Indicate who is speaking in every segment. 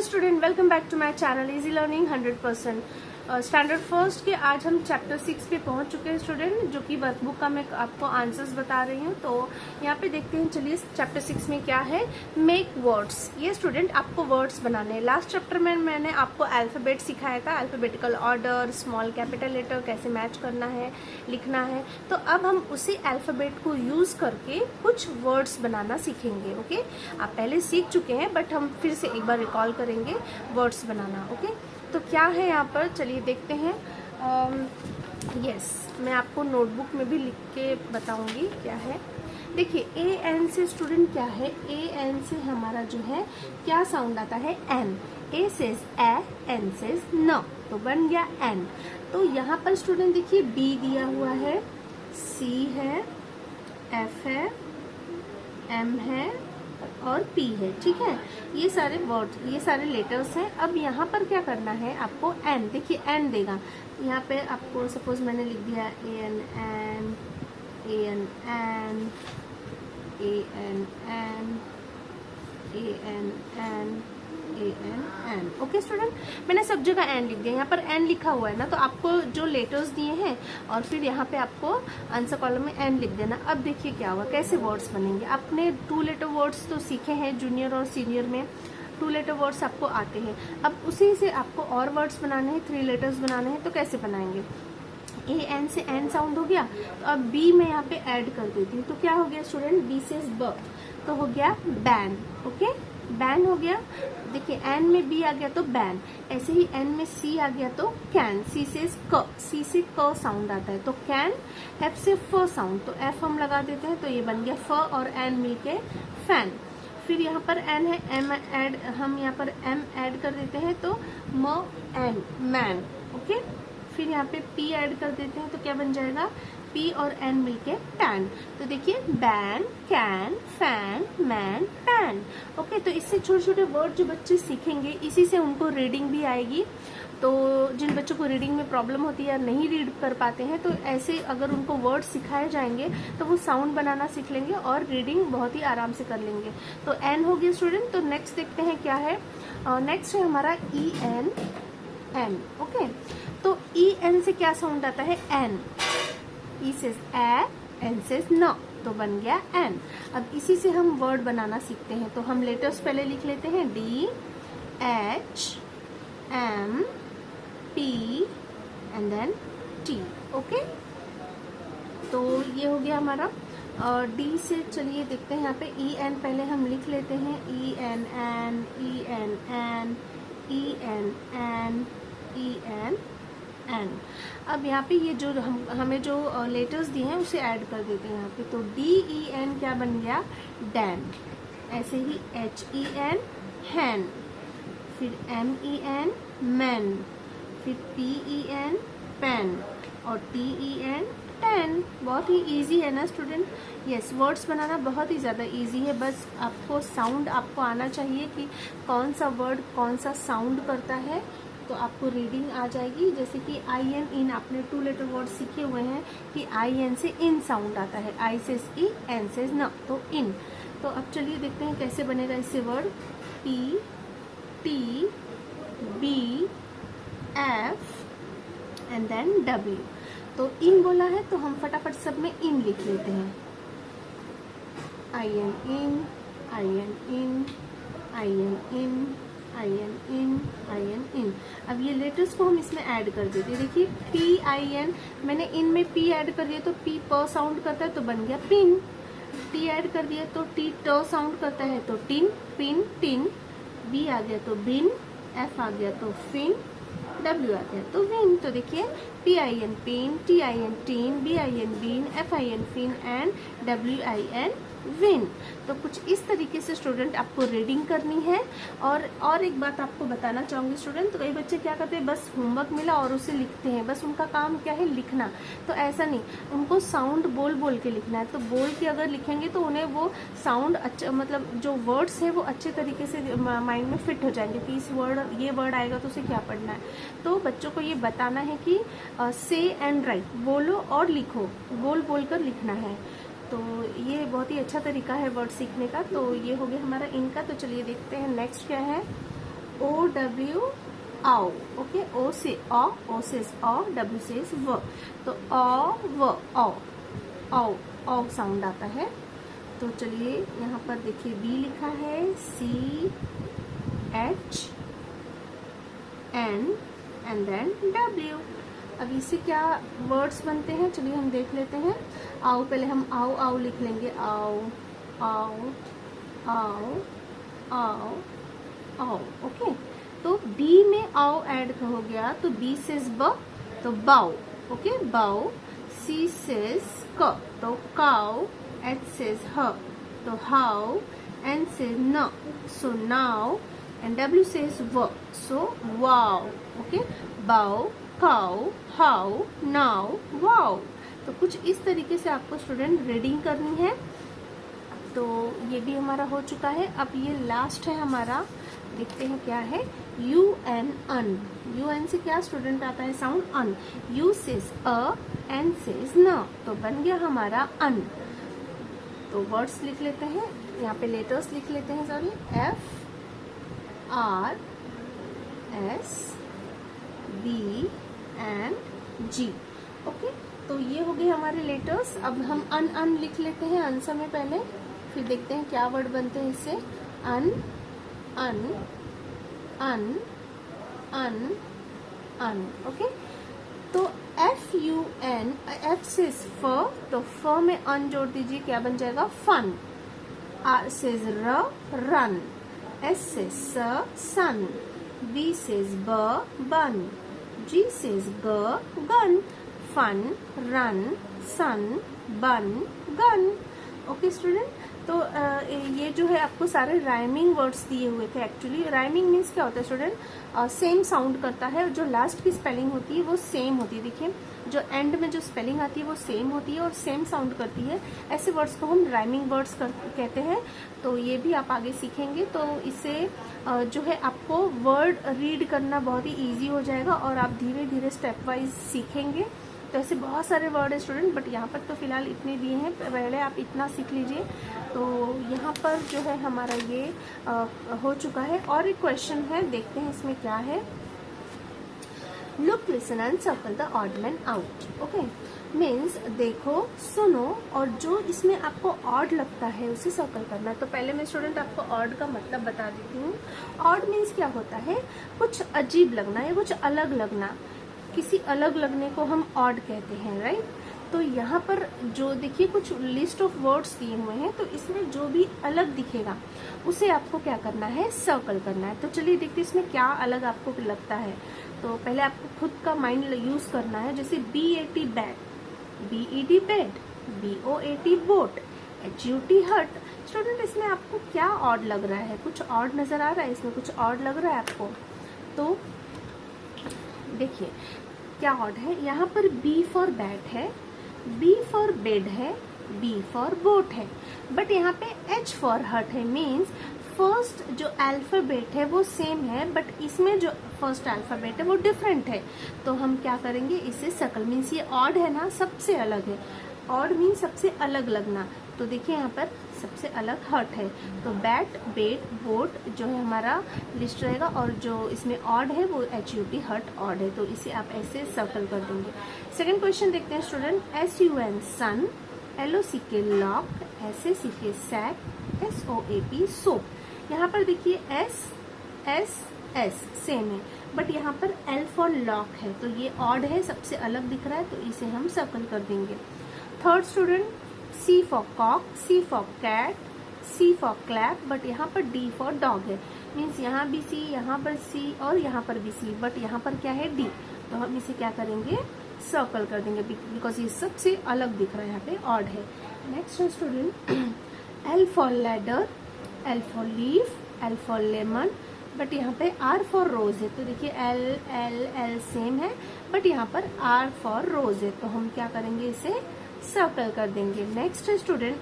Speaker 1: Student, welcome back to my channel easy learning 100%। Standard first के आज हम chapter 6 पे पहुंच चुके हैं स्टूडेंट, जो कि वर्कबुक का मैं आपको आंसर्स बता रही हूं। तो यहाँ पे देखते हैं, चलिए चैप्टर 6 में क्या है, मेक वर्ड्स। ये स्टूडेंट आपको वर्ड्स बनाने हैं। लास्ट चैप्टर में मैंने आपको अल्फाबेट सिखाया था, alphabetical order, small capital letter कैसे मैच करना है, लिखना है। तो अब हम उसी अल्फाबेट को यूज करके कुछ वर्ड्स बनाना सीखेंगे। ओके, आप पहले सीख चुके हैं बट हम फिर से एक बार रिकॉल करेंगे वर्ड्स बनाना। ओके, तो क्या है यहाँ पर, चलिए देखते हैं। मैं आपको नोटबुक में भी लिख के बताऊंगी क्या है। देखिए, ए एन से स्टूडेंट क्या है, ए एन से हमारा जो है क्या साउंड आता है, एन। ए सेज ए, एन सेज न, तो बन गया एन। तो यहाँ पर स्टूडेंट देखिए, बी दिया हुआ है, सी है, एफ है, एम है और पी है। ठीक है, ये सारे वर्ड, ये सारे लेटर्स हैं। अब यहाँ पर क्या करना है आपको, एन। देखिए एन देगा यहाँ पे आपको, सपोज मैंने लिख दिया A N N, A N N, A N N, A N N, A N N. Okay student, मैंने सब जगह एन लिख दिया। यहाँ पर एन लिखा हुआ है ना, तो आपको जो लेटर्स दिए हैं और फिर यहाँ पे आपको आंसर कॉलम में एन लिख देना। अब देखिए क्या हुआ, कैसे वर्ड्स बनेंगे। आपने 2 लेटर वर्ड्स तो सीखे हैं जूनियर और सीनियर में, 2 लेटर वर्ड्स आपको आते हैं। अब उसी से आपको और वर्ड्स बनाने हैं, 3 लेटर्स बनाने हैं। तो कैसे बनाएंगे, ए एन से एन साउंड हो गया, तो अब बी में यहाँ पे ऐड कर देती हूँ। तो क्या हो गया स्टूडेंट, बी से ब, तो हो गया बैन। ओके, बैन हो गया। देखिए एन में बी आ गया तो बैन, ऐसे ही एन में सी आ गया तो कैन। सी से क, सी से क साउंड आता है तो कैन। एफ से फ साउंड, तो एफ हम लगा देते हैं, तो ये बन गया फ और एन मिलके फैन। फिर यहाँ पर एन है, एम ऐड, हम यहाँ पर एम ऐड कर देते हैं तो म एन, मैन। ओके, फिर यहाँ पे पी ऐड कर देते हैं तो क्या बन जाएगा, पी और एन मिलके पैन। तो देखिए ban, can, fan, man, pan. Okay, तो इससे छोटे छोटे वर्ड जो बच्चे सीखेंगे, इसी से उनको रीडिंग भी आएगी। तो जिन बच्चों को रीडिंग में प्रॉब्लम होती है या नहीं रीड कर पाते हैं, तो ऐसे अगर उनको वर्ड सिखाए जाएंगे तो वो साउंड बनाना सीख लेंगे और रीडिंग बहुत ही आराम से कर लेंगे। तो एन हो गया स्टूडेंट। तो नेक्स्ट देखते हैं क्या है, नेक्स्ट है हमारा ई एन एन। ओके, तो ई एन से क्या साउंड आता है, एन। ई से ए, एन से न, तो बन गया एन। अब इसी से हम वर्ड बनाना सीखते हैं। तो हम लेटर्स पहले लिख लेते हैं, D H M P and then T. Okay, तो ये हो गया हमारा। और डी से चलिए देखते हैं, यहाँ पे ई एन पहले हम लिख लेते हैं, E N N, E N N, E N N, E N N. अब यहाँ पे ये जो हमें जो लेटर्स दिए हैं उसे ऐड कर देते हैं यहाँ पे। तो डी ई एन क्या बन गया, डैन। ऐसे ही एच ई एन, हैन। फिर एम ई एन, मैन। फिर पी ई एन, पेन। और टी ई एन, टेन। बहुत ही इजी है ना स्टूडेंट। यस, वर्ड्स बनाना बहुत ही ज़्यादा इजी है, बस आपको साउंड आपको आना चाहिए कि कौन सा वर्ड कौन सा साउंड करता है, तो आपको रीडिंग आ जाएगी। जैसे कि आई एन, इन, आपने 2 लेटर वर्ड सीखे हुए हैं कि आई एन से इन साउंड आता है, आई से ई, एन से न, तो इन। तो अब चलिए देखते हैं कैसे बनेगा इससे word, P T B F and then W. तो इन बोला है तो हम फटाफट सब में इन लिख लेते हैं, I N in, I N in, I N in, I N in, I N in. अब ये लेटर्स को हम इसमें ऐड कर देते हैं। देखिए पी आई एन, मैंने इन में पी ऐड कर दिया तो पी प साउंड करता है तो बन गया पिन। टी ऐड कर दिया तो टी ट साउंड करता है तो टिन, पिन, टिन। बी आ गया तो बिन, एफ आ गया तो फिन, डब्ल्यू आ गया तो विन। तो देखिए P I N pin, T I N tin, B I N bin, F I N fin and W I N win. तो कुछ इस तरीके से स्टूडेंट आपको रीडिंग करनी है। और एक बात आपको बताना चाहूँगी स्टूडेंट, तो कई बच्चे क्या करते हैं, बस होमवर्क मिला और उसे लिखते हैं, बस उनका काम क्या है, लिखना। तो ऐसा नहीं, उनको साउंड बोल बोल के लिखना है। तो बोल के अगर लिखेंगे तो उन्हें वो साउंड अच्छा, मतलब जो वर्ड्स है वो अच्छे तरीके से माइंड में फिट हो जाएंगे कि इस वर्ड, ये वर्ड आएगा तो उसे क्या पढ़ना है। तो बच्चों को ये बताना है कि से एंड राइट, बोलो और लिखो, बोल बोल कर लिखना है। तो ये बहुत ही अच्छा तरीका है वर्ड सीखने का। तो ये हो गया हमारा इनका। तो चलिए देखते हैं नेक्स्ट क्या है। ओ डब्ल्यू आओ, ओके, ओ से ओ, ओ से ओ, डब्ल्यू से व, तो ओ व ओ, ओ ओ साउंड आता है। तो चलिए यहाँ पर देखिए बी लिखा है, C H N and then W. अब इससे क्या वर्ड्स बनते हैं, चलिए हम देख लेते हैं। आओ, पहले हम आओ आओ लिख लेंगे, आओ आओ आओ आओ आओ, ओके। तो बी में आओ ऐड हो गया, तो बी सेज ब, तो बाओ, ओके, बाओ। सी सेज क, तो काउ। एच सेज ह, तो हाउ। एन सेज न, so now. And W says व, सो वाओ, ओके। बाओ, काउ, हाउ, नाउ, वाओ। तो कुछ इस तरीके से आपको स्टूडेंट रीडिंग करनी है। तो ये भी हमारा हो चुका है। अब ये लास्ट है हमारा, देखते हैं क्या है। U N un, U N से क्या स्टूडेंट आता है sound, un. U says uh, N says n, तो बन गया हमारा अन। तो वर्ड्स लिख लेते हैं, यहाँ पे लेटर्स लिख लेते हैं, sorry, F R S B and G, okay. तो ये हो गए हमारे लेटर्स। अब हम अन अन लिख लेते हैं आंसर में पहले, फिर देखते हैं क्या वर्ड बनते हैं इससे। अन अन अन अन अन, ओके। तो एफ यू एन, एफ से फ, तो फ में अन जोड़ दीजिए, क्या बन जाएगा, फन। आर से र, रन। एस से स, सन। बी से ब, बन। जी से ग, गन। फन, रन, सन, बन, गन, ओके स्टूडेंट। तो ये जो है आपको सारे राइमिंग वर्ड्स दिए हुए थे। एक्चुअली राइमिंग मीन्स क्या होता है स्टूडेंट, सेम साउंड करता है, जो लास्ट की स्पेलिंग होती है वो सेम होती है। देखिए जो एंड में जो स्पेलिंग आती है वो सेम होती है और सेम साउंड करती है। ऐसे वर्ड्स को हम राइमिंग वर्ड्स कहते हैं। तो ये भी आप आगे सीखेंगे, तो इससे जो है आपको वर्ड रीड करना बहुत ही ईजी हो जाएगा और आप धीरे धीरे स्टेप वाइज सीखेंगे। तो ऐसे बहुत सारे वर्ड है स्टूडेंट, बट यहाँ पर तो फिलहाल इतने दिए हैं, पहले आप इतना सीख लीजिए। तो यहाँ पर जो है हमारा ये हो चुका है। और एक क्वेश्चन है, देखते हैं इसमें क्या है। Look, listen and circle the odd man out, okay. Means देखो, सुनो, और जो इसमें आपको ऑड लगता है उसे सर्कल करना है। तो पहले मैं स्टूडेंट आपको ऑड का मतलब बता देती हूँ। ऑड मीन्स क्या होता है, कुछ अजीब लगना या कुछ अलग लगना। किसी अलग लगने को हम ऑड कहते हैं, राइट। तो यहाँ पर जो देखिए कुछ लिस्ट ऑफ वर्ड्स दिए हुए हैं, तो इसमें जो भी अलग दिखेगा उसे आपको क्या करना है, सर्कल करना है। तो चलिए देखते हैं इसमें क्या अलग आपको लगता है। तो पहले आपको खुद का माइंड यूज करना है। जैसे BAT bat, BED bed, BOAT boat, HUT हट। स्टूडेंट इसमें आपको क्या ऑड लग रहा है, कुछ ऑड नजर आ रहा है, इसमें कुछ ऑड लग रहा है आपको। तो देखिए क्या ऑड है, यहाँ पर B फॉर बैट है, B फॉर बेड है, B फॉर बोट है, बट यहाँ पे H फॉर हट है। मीन्स फर्स्ट जो अल्फाबेट है वो सेम है, बट इसमें जो फर्स्ट अल्फाबेट है वो डिफरेंट है। तो हम क्या करेंगे, इसे सर्कल। मीन्स ये ऑड है ना, सबसे अलग है। ऑड मीन्स सबसे अलग लगना। तो देखिए यहाँ पर सबसे अलग हट है, तो बैट, बेड, बोट जो है हमारा लिस्ट रहेगा, और जो इसमें ऑड है वो HUT हट ऑड है। तो इसे आप ऐसे सर्कल कर देंगे। सेकंड क्वेश्चन देखते हैं student. SUN sun, LOCK lock, SACK sack, SOAP soap. यहाँ पर देखिए S सेम है, बट यहाँ पर L फॉर लॉक है, तो ये ऑड है, सबसे अलग दिख रहा है, तो इसे हम सर्कल कर देंगे। Third student, C for cock, C for cat, C for clap, but यहाँ पर D फॉर डॉग है। मीन्स यहाँ भी C, यहाँ पर C और यहाँ पर भी C, बट यहाँ पर क्या है D। तो हम इसे क्या करेंगे, सर्कल कर देंगे, बिकॉज ये सबसे अलग दिख रहा है, यहाँ पे ऑड है। नेक्स्ट है student L for ladder, L for leaf, L for lemon, but यहाँ पे R फॉर रोज है। तो देखिए L सेम है, बट यहाँ पर R फॉर रोज है, तो हम क्या करेंगे, इसे सर्कल कर देंगे। नेक्स्ट है student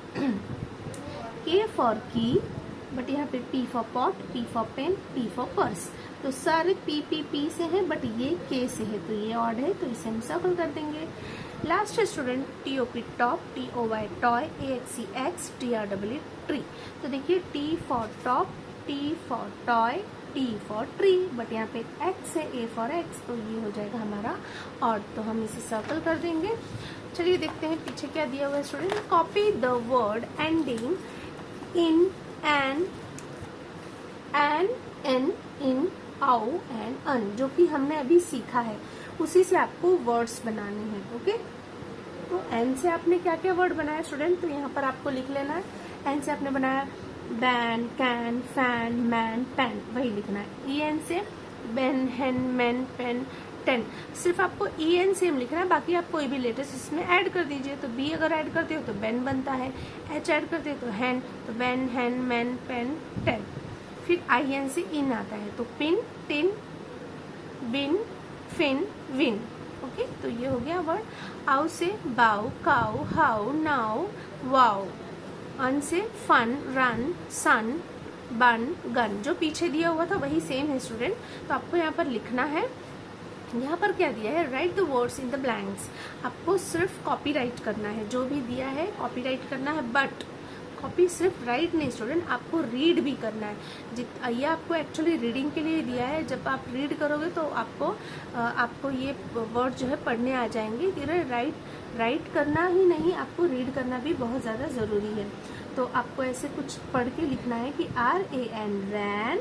Speaker 1: K for key, but यहाँ पे P for pot, P for pen, P for purse. तो सारे P से है, बट ये K से है, तो ये ऑड है, तो इसे हम सर्कल कर देंगे। लास्ट है student TOP top, TOY toy, AXE x, TREE tree. तो देखिए T for top, T for toy, T for tree, but यहाँ पे X है, A फॉर X, तो ये हो जाएगा हमारा ऑड। तो हम इसे सर्कल कर देंगे। चलिए देखते हैं पीछे क्या दिया हुआ है student. Copy the word ending in N, in, आउ एंड अन, जो कि हमने अभी सीखा है उसी से आपको वर्ड्स बनाने हैं। ओके, तो एन से आपने क्या क्या वर्ड बनाया स्टूडेंट, तो यहाँ पर आपको लिख लेना है। एन से आपने बनाया ban, can, fan, man, pen, वही लिखना है। ई एन से Ben, hen, man, pen, ten, सिर्फ आपको ई एन सेम लिखना है, बाकी आप कोई भी लेटर्स इसमें ऐड कर दीजिए। तो बी अगर ऐड करते हो तो बेन बनता है, एच ऐड करते हो तो हैन, तो बेन, हैन, मैन, पेन, टेन। फिर आई एन से इन आता है, तो पिन, टिन, बिन, फिन, विन। ओके, तो ये हो गया वर्ड। आउ से बाउ, काउ, हाउ, नाउ, वाउ। अन से फन, रन, सन, बन, गन, जो पीछे दिया हुआ था वही सेम है स्टूडेंट। तो आपको यहाँ पर लिखना है, यहाँ पर क्या दिया है, right the words in the blanks. आपको सिर्फ कॉपी राइट करना है, जो भी दिया है कॉपी राइट करना है, बट कॉपी सिर्फ राइट नहीं स्टूडेंट, आपको रीड भी करना है। ये आपको एक्चुअली रीडिंग के लिए दिया है। जब आप रीड करोगे तो आपको ये वर्ड जो है पढ़ने आ जाएंगे। राइट करना ही नहीं, आपको रीड करना भी बहुत ज़्यादा ज़रूरी है। तो आपको ऐसे कुछ पढ़ के लिखना है कि RAN रैन,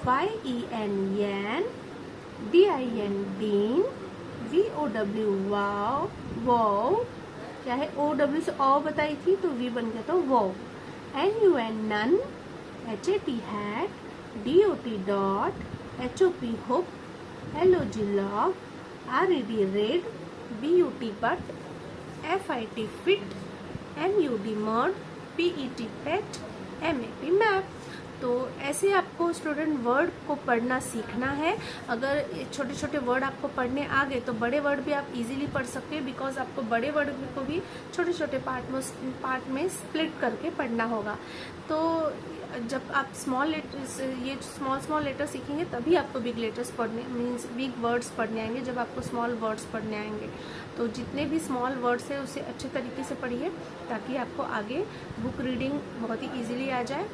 Speaker 1: YEN यैन, DIN डीन, VOW वाव, वाव, क्या है OW से ओ बताई थी तो V बन गया तो वो। NUN none, HAT hat, DOT dot, HOP hook, LOG log, RED red, BUT but, FIT fit, MUD mud, PET pet, MAP map. तो ऐसे आपको स्टूडेंट वर्ड को पढ़ना सीखना है। अगर छोटे छोटे वर्ड आपको पढ़ने आ गए तो बड़े वर्ड भी आप इजीली पढ़ सकते हैं, बिकॉज आपको बड़े वर्ड को भी छोटे छोटे पार्ट में स्प्लिट करके पढ़ना होगा। तो जब आप स्मॉल लेटर सीखेंगे तभी आपको बिग लेटर्स पढ़ने मीन्स बिग वर्ड्स पढ़ने आएंगे। जब आपको स्मॉल वर्ड्स पढ़ने आएंगे तो जितने भी स्मॉल वर्ड्स है उसे अच्छे तरीके से पढ़िए, ताकि आपको आगे बुक रीडिंग बहुत ही ईजिली आ जाए।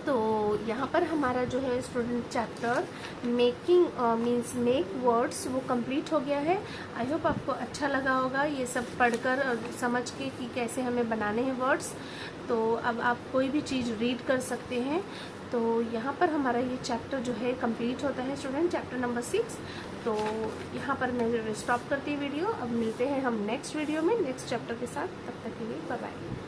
Speaker 1: तो यहाँ पर हमारा जो है student chapter making means make words वो कंप्लीट हो गया है। आई होप आपको अच्छा लगा होगा ये सब पढ़कर और समझ के कि कैसे हमें बनाने हैं वर्ड्स। तो अब आप कोई भी चीज़ रीड कर सकते हैं। तो यहाँ पर हमारा ये चैप्टर जो है कंप्लीट होता है स्टूडेंट, चैप्टर नंबर 6। तो यहाँ पर मैं स्टॉप करती हूँ वीडियो। अब मिलते हैं हम नेक्स्ट वीडियो में नेक्स्ट चैप्टर के साथ। तब तक के लिए बाय बाय।